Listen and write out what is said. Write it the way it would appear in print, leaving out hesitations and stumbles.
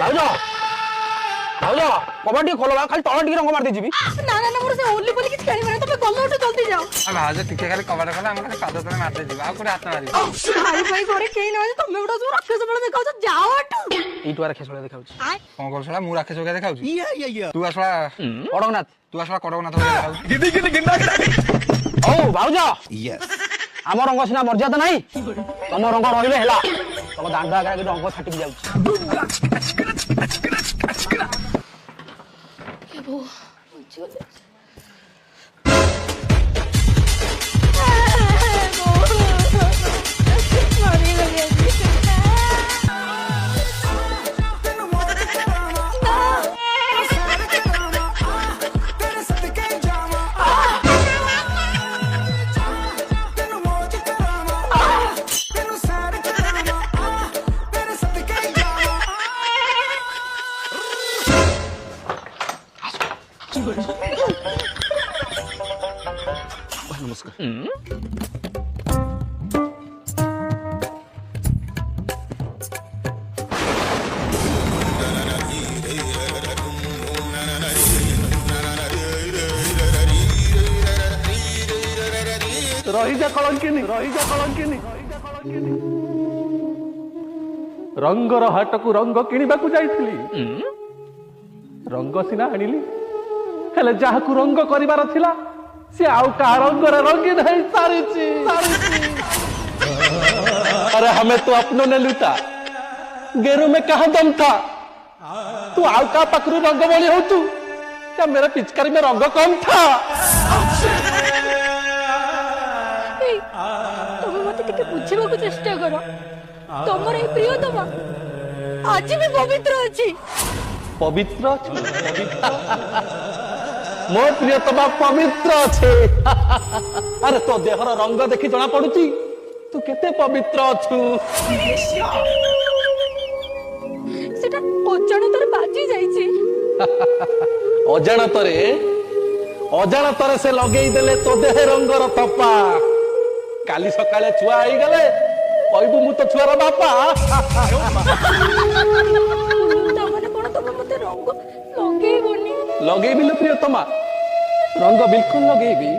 भाउज भाउज कबाड़ टी खोल खाली तल टी रंग मार दे जीवी ना ना ना मोर से ओली बोली किछ करी माने तमे गल्लो उठ जल्दी जाओ भाज टिके खाली कबाड़ खोला हम खाली पाद तले मारते जीवा आ कोटे हाथ मारी भाई भाई घरे केही न तमे उडा जो राक्षस बळ देखाउ छ जाओ अटू एइटुआ राक्षस बळ देखाउ छी कोन कर छला मु राक्षस के देखाउ छी तू असला कड़कनाथ देखाउ दीदी के गिंडा के ओ भाउज यस आम रंग सिना मर्यादा नाही तम रंग रहिले हेला तम दांड आगे आगे रंग छाटिक जाउछ के बो मुझे मारी गई नमस्कार रही जा कलंकिनी रंगर हाट को रंग किणवा जाइली रंग सिना आनिली हेले जहाकू रंग करिवार थिला से आउ का रंगर रंगीन है सारिची अरे हमें तो अपनों ने लूटा गेरू में कहा दम था तू आउ का पकरू रंग बोली हो तू क्या मेरे पिचकारी में रंग कम था तमे मते टिके बुझिबा को चेष्टा करो तमर ए प्रियतमा आज भी पवित्र अछि पवित्र मो प्रियतमा पवित्र अच्छे अरे तो देहर रंग देखी जना पड़ुची तू केते पवित्र अछु सेटा अजाणतर बाजी जाईची अजाणतरे से लगेई देले तो देह रंगर थप्पा काली सकाळे छुआ आई गले कहबू मु तो छुआर बापा तमने कोन तम मते रंग लगेइबोनी लगेइबी प्रियतमा रंग बिल्कुल लगेइबी